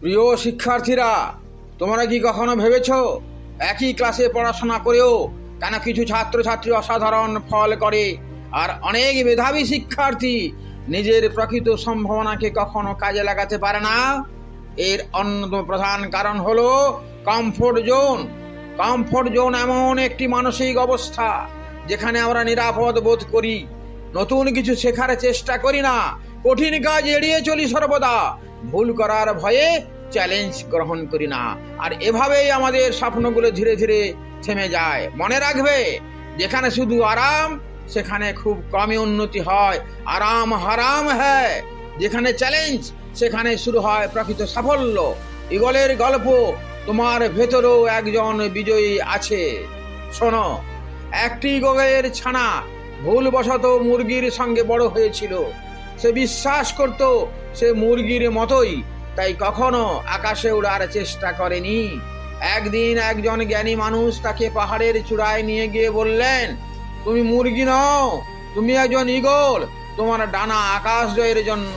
প্রিয় শিক্ষার্থীরা, তোমরা কি কখনো ভেবেছো একই ক্লাসে পড়াশোনা করেও কেন কিছু ছাত্রছাত্রী অসাধারণ ফল করে আর অনেক মেধাবী শিক্ষার্থী নিজের প্রকৃত সম্ভাবনাকে কখনো কাজে লাগাতে পারে না? এর অন্যতম প্রধান কারণ হলো কমফোর্ট জোন। কমফোর্ট জোন এমন একটি মানসিক অবস্থা যেখানে আমরা নিরাপদ বোধ করি, নতুন কিছু শেখার চেষ্টা করি না, কঠিন কাজ এড়িয়ে চলি সর্বদা, ভুল করার ভয়ে চ্যালেঞ্জ গ্রহণ করি না। আর এভাবেই আমাদের স্বপ্নগুলো ধীরে ধীরে থেমে যায়। মনে রাখবে, যেখানে শুধু আরাম সেখানে খুব কমই উন্নতি হয়। আরাম হারাম হ্যায়। যেখানে চ্যালেঞ্জ সেখানে শুরু হয় প্রকৃত সাফল্য। ইগলের গল্প, তোমার ভেতরেও একজন বিজয়ী আছে। শোনো, একটি ইগলের ছানা ভুলবশত মুরগির সঙ্গে বড় হয়েছিল। সে বিশ্বাস করত সে মুরগির মতোই, তাই কখনো আকাশে উড়ার চেষ্টা করেনি। একদিন একজন জ্ঞানী মানুষ তাকে পাহাড়ের চূড়ায় নিয়ে গিয়ে বললেন, তুমি মুরগি নও, তুমি একজন ঈগল। তোমার ডানা আকাশ জয়ের জন্য।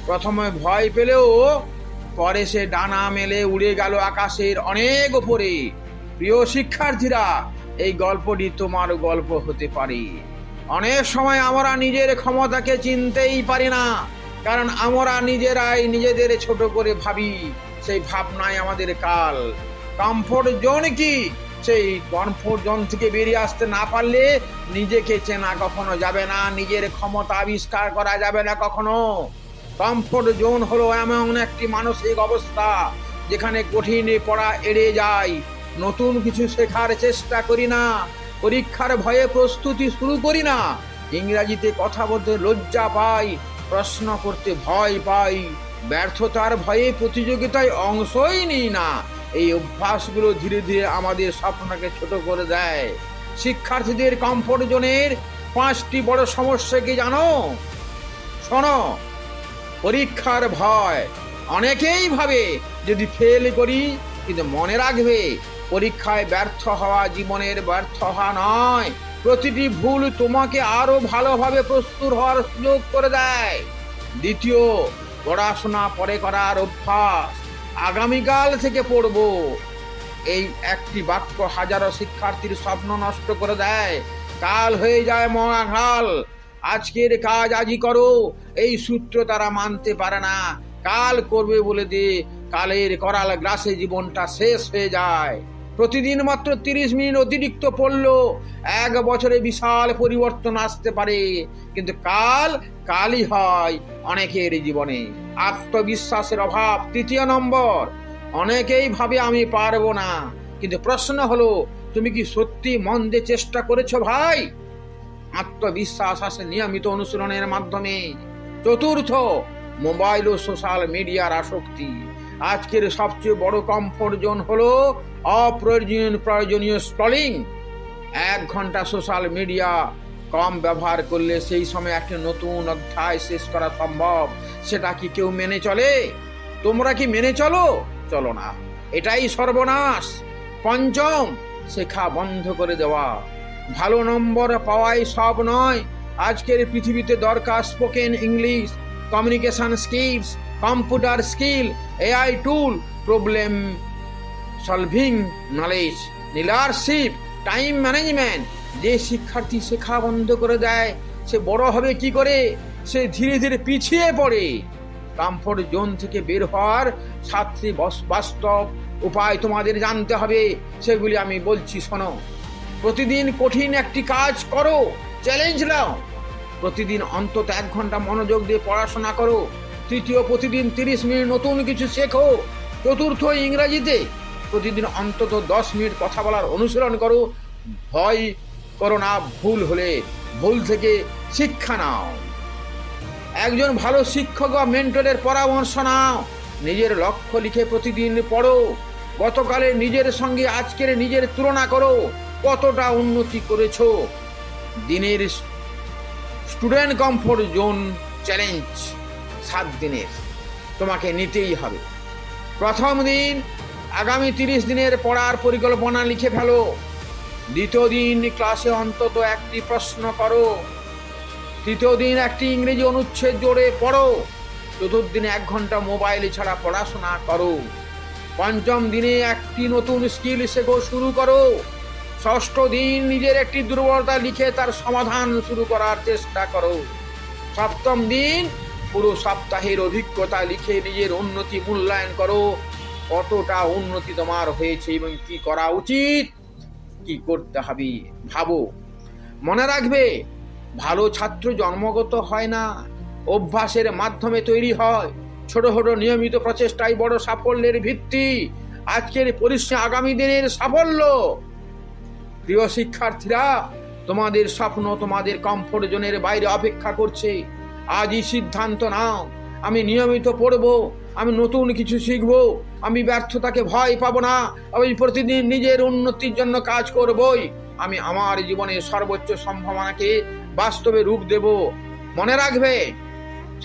প্রথমে ভয় পেলেও পরে সে ডানা মেলে উড়ে গেল আকাশের অনেক উপরে। প্রিয় শিক্ষার্থীরা, এই গল্পটি তোমার গল্প হতে পারে। অনেক সময় আমরা নিজের ক্ষমতাকে চিনতেই পারি না, কারণ আমরা নিজেরাই নিজেদের ছোট করে ভাবি। সেই ভাবনায় আমাদের কাল। কমফোর্ট জোন কি? সেই কমফোর্ট জোন থেকে বেরিয়ে আসতে না পারলে নিজেকে চেনা কখনো যাবে না, নিজের ক্ষমতা আবিষ্কার করা যাবে না কখনো। কমফোর্ট জোন হলো এমন একটি মানসিক অবস্থা যেখানে কঠিন পড়া এড়িয়ে যায়, নতুন কিছু শেখার চেষ্টা করি না, পরীক্ষার ভয়ে প্রস্তুতি শুরু করি না, ইংরাজিতে কথা বলতে লজ্জা পাই, প্রশ্ন করতে ভয় পাই, ব্যর্থতার ভয়ে প্রতিযোগিতায় অংশই নিই না। এই অভ্যাসগুলো ধীরে ধীরে আমাদের স্বপ্নকে ছোট করে দেয়। শিক্ষার্থীদের কমফোর্ট জোনের 5টি বড় সমস্যা কি জানো? শোনো, পরীক্ষার ভয়। অনেকেই ভাবে যদি ফেল করি, কিন্তু মনে রাখবে, পরীক্ষায় ব্যর্থ হওয়া জীবনের ব্যর্থ হওয়া নয়। প্রতিটি ভুল তোমাকে আরো ভালোভাবে প্রস্তুত হওয়ার সুযোগ করে দেয়। দ্বিতীয়, পড়াশোনা পরে করার অভ্যাস। আগামীকাল থেকে পড়ব, এই একটি বাক্য হাজারো শিক্ষার্থীর স্বপ্ন নষ্ট করে দেয়। কাল হয়ে যায় মহাকাল। আজকের কাজ আজই করো, এই সূত্র তারা মানতে পারে না। কাল করবে বলে দিয়ে কালের করাল গ্রাসে জীবনটা শেষ হয়ে যায়। প্রতিদিন মাত্র 30 মিনিট অতিরিক্ত পড়লো 1 বছরে বিশাল পরিবর্তন আসতে পারে, কিন্তু কালই হয় অনেকের জীবনে। আত্মবিশ্বাসের অভাব। 3 নম্বর, অনেকেই ভাবে আমি পারবো না, কিন্তু প্রশ্ন হলো, তুমি কি সত্যি মন দিয়ে চেষ্টা করেছো ভাই? আত্মবিশ্বাস আসে নিয়মিত অনুশীলনের মাধ্যমে। চতুর্থ, মোবাইল ও সোশ্যাল মিডিয়ার আসক্তি। আজকের সবচেয়ে বড় কমফোর্ট জোন হলো অপ্রয়োজনীয় স্ক্রলিং। 1 ঘন্টা সোশ্যাল মিডিয়া কম ব্যবহার করলে সেই সময় একটা নতুন অধ্যায় শেষ করা সম্ভব। সেটা কি কেউ মেনে চলে? তোমরা কি মেনে চলো? চলো না, এটাই সর্বনাশ। পঞ্চম, শেখা বন্ধ করে দেওয়া। ভালো নম্বর পাওয়াই সব নয়। আজকের পৃথিবীতে দরকার spoken English, communication skills, computer skill, AI টুল, problem solving knowledge, leadership, time management. যে শিক্ষার্থী শেখা বন্ধ করে দেয় সে বড় হবে কি করে? সে ধীরে ধীরে পিছিয়ে পড়ে। কমফোর্ট জোন থেকে বের হওয়ার 7টি বাস্তব উপায় তোমাদের জানতে হবে। সেগুলি আমি বলছি, শোনো। প্রতিদিন কঠিন একটি কাজ করো, চ্যালেঞ্জ নাও। প্রতিদিন অন্তত 1 ঘন্টা মনোযোগ দিয়ে পড়াশোনা করো। তৃতীয়, প্রতিদিন 30 মিনিট নতুন কিছু শেখো। চতুর্থ, ইংরাজিতে প্রতিদিন অন্তত 10 মিনিট কথা বলার অনুশীলন করো। ভয় করো না ভুল হলে, ভুল থেকে শিক্ষা নাও। একজন ভালো শিক্ষক বা মেন্টরের পরামর্শ নাও। নিজের লক্ষ্য লিখে প্রতিদিন পড়ো। গতকালের নিজের সঙ্গে আজকের নিজের তুলনা করো। কতটা উন্নতি করেছো? দিনের স্টুডেন্ট কমফোর্ট জোন চ্যালেঞ্জ 7 দিনের তোমাকে নিতেই হবে। প্রথম দিন, আগামী 30 দিনের পড়ার পরিকল্পনা লিখে ফেলো। দ্বিতীয় দিন, ক্লাসে অন্তত 1টি প্রশ্ন করো। তৃতীয় দিন, একটি ইংরেজি অনুচ্ছেদ জোড়ে পড়ো। চতুর্থ দিনে 1 ঘন্টা মোবাইল ছাড়া পড়াশোনা করো। পঞ্চম দিনে একটি নতুন স্কিল শেখো, শুরু করো। ষষ্ঠ দিন নিজের একটি দুর্বলতা লিখে তার সমাধান শুরু করার চেষ্টা করো। সপ্তম দিন পুরো সপ্তাহের অভিজ্ঞতা লিখে নিজের উন্নতি মূল্যায়ন করো। কতটা উন্নতি তোমার হয়েছে এবং কি করা উচিত, কি করতে হবে ভাবো। মনে রাখবে, ভালো ছাত্র জন্মগত হয় না, অভ্যাসের মাধ্যমে তৈরি হয়। ছোট ছোট নিয়মিত প্রচেষ্টাই বড় সাফল্যের ভিত্তি। আজকের পরিশ্রম আগামী দিনের সাফল্য। প্রিয় শিক্ষার্থীরা, তোমাদের স্বপ্ন তোমাদের কমফোর্ট জোনের বাইরে অপেক্ষা করছে। আজই সিদ্ধান্ত নাও, আমি নিয়মিত পড়ব, আমি নতুন কিছু শিখব, আমি ব্যর্থতাকে ভয় পাবো না, আমি প্রতিদিন নিজের উন্নতির জন্য কাজ করবই, আমি আমার জীবনের সর্বোচ্চ সম্ভাবনাকে বাস্তবে রূপ দেব। মনে রাখবে,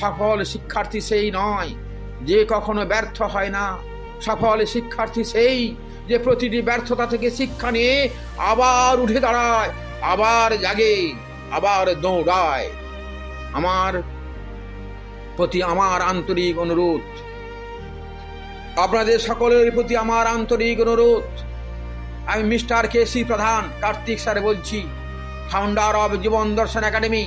সফল শিক্ষার্থী সেই নয় যে কখনো ব্যর্থ হয় না। সফল শিক্ষার্থী সেই যে প্রতিটি ব্যর্থতা থেকে শিক্ষা নিয়ে আবার উঠে দাঁড়ায়, আবার জাগে, আবার দৌড়ায়। আমার প্রতি আমার আন্তরিক অনুরোধ, আপনাদের সকলের প্রতি আমার আন্তরিক অনুরোধ। আমি মিস্টার কেসি প্রধান, কার্তিক স্যার বলছি, ফাউন্ডার অব জীবন দর্শন একাডেমি।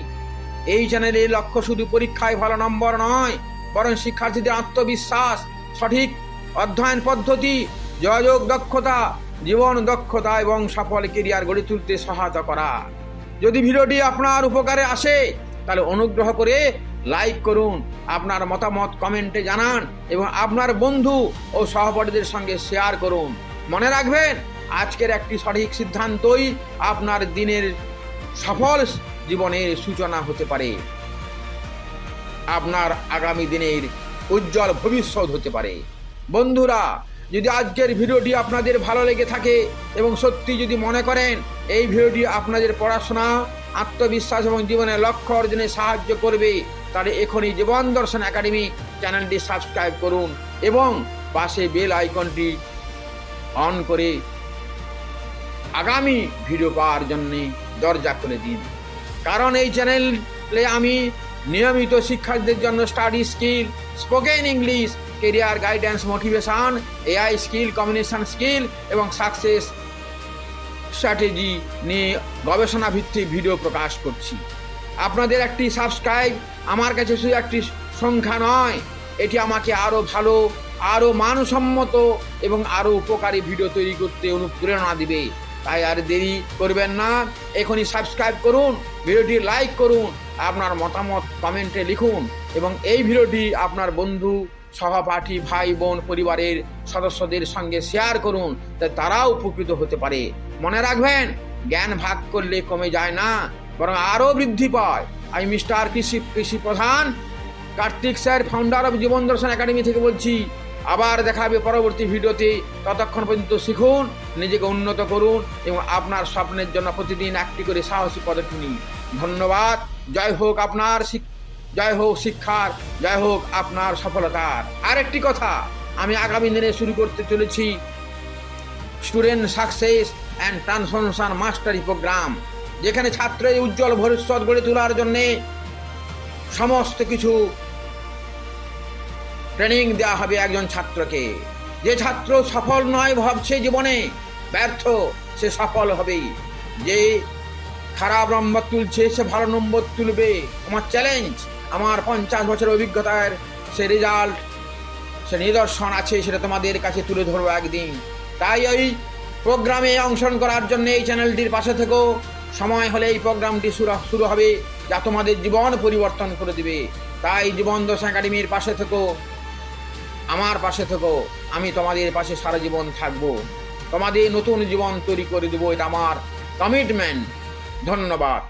এই চ্যানেলের লক্ষ্য শুধু পরীক্ষায় ভালো নম্বর নয়, বরং শিক্ষার্থীদের আত্মবিশ্বাস, সঠিক অধ্যয়ন পদ্ধতি, যোগাযোগ দক্ষতা, জীবন দক্ষতা এবং সফল কেরিয়ার গড়ে তুলতে সহায়তা করা। যদি ভিডিওটি আপনার উপকারে আসে তাহলে অনুগ্রহ করে লাইক করুন, আপনার মতামত কমেন্টে জানান এবং আপনার বন্ধু ও সহপাঠীদের সঙ্গে শেয়ার করুন। মনে রাখবেন, আজকের একটি সঠিক সিদ্ধান্তই আপনার দিনের সফল জীবনের সূচনা হতে পারে, আপনার আগামী দিনের উজ্জ্বল ভবিষ্যৎ হতে পারে। বন্ধুরা, যদি আজকের ভিডিওটি আপনাদের ভালো লেগে থাকে এবং সত্যি যদি মনে করেন এই ভিডিওটি আপনাদের পড়াশোনা, আত্মবিশ্বাস এবং জীবনের লক্ষ্য অর্জনে সাহায্য করবে, তাহলে এখনই জীবন দর্শন একাডেমি চ্যানেলটি সাবস্ক্রাইব করুন এবং পাশে বেল আইকনটি অন করে আগামী ভিডিও পাওয়ার জন্য দরজা খুলে দিন। কারণ এই চ্যানেলে আমি নিয়মিত শিক্ষার্থীদের জন্য study skill, spoken English, career guidance, motivation, AI skill, communication skill এবং সাকসেস স্ট্র্যাটেজি নিয়ে গবেষণা ভিত্তিক ভিডিও প্রকাশ করছি। আপনাদের একটি সাবস্ক্রাইব আমার কাছে শুধু একটি সংখ্যা নয়, এটি আমাকে আরও ভালো, আরও মানসম্মত এবং আরও উপকারী ভিডিও তৈরি করতে অনুপ্রেরণা দিবে। তাই আর দেরি করবেন না, এখনই সাবস্ক্রাইব করুন, ভিডিওটি লাইক করুন, আপনার মতামত কমেন্টে লিখুন এবং এই ভিডিওটি আপনার বন্ধু, সহপাঠী, ভাই বোন, পরিবারের সদস্যদের সঙ্গে শেয়ার করুন, তাই তারাও উপকৃত হতে পারে। মনে রাখবেন, জ্ঞান ভাগ করলে কমে যায় না, বরং আরও বৃদ্ধি পায়। আমি মিস্টার কৃষি প্রধান, কার্তিক স্যার, ফাউন্ডার অব জীবন দর্শন একাডেমি থেকে বলছি। আবার দেখা হবে পরবর্তী ভিডিওতে। ততক্ষণ পর্যন্ত শিখুন, নিজেকে উন্নত করুন এবং আপনার স্বপ্নের জন্য প্রতিদিন একটি করে সাহসী পদক্ষেপ নিন। ধন্যবাদ। জয় হোক আপনার জয় হোক শিক্ষার, জয় হোক আপনার সফলতার। আরেকটি কথা, আমি আগামী দিনে শুরু করতে চলেছি student success and transformation mastery programme, যেখানে ছাত্রের উজ্জ্বল ভবিষ্যৎ গড়ে তোলার জন্যে সমস্ত কিছু ট্রেনিং দেওয়া হবে একজন ছাত্রকে। যে ছাত্র সফল নয় ভাবছে জীবনে, ব্যর্থ, সে সফল হবেই। যে খারাপ নম্বর তুলছে সে ভালো নম্বর তুলবে। আমার চ্যালেঞ্জ, আমার 50 বছরের অভিজ্ঞতার সে রেজাল্ট, সে নিদর্শন আছে, সেটা তোমাদের কাছে তুলে ধরবো একদিন। তাই ওই প্রোগ্রামে অংশগ্রহণ করার জন্য এই চ্যানেলটির পাশে থেকেও, সময় হলে এই প্রোগ্রামটি শুরু হবে, যা তোমাদের জীবন পরিবর্তন করে দিবে। তাই জীবন দর্শন একাডেমির পাশে থেকেও, আমার পাশে থেকেও, আমি তোমাদের পাশে সারা জীবন থাকবো, তোমাদের নতুন জীবন তৈরি করে দেবো, এটা আমার কমিটমেন্ট। ধন্যবাদ।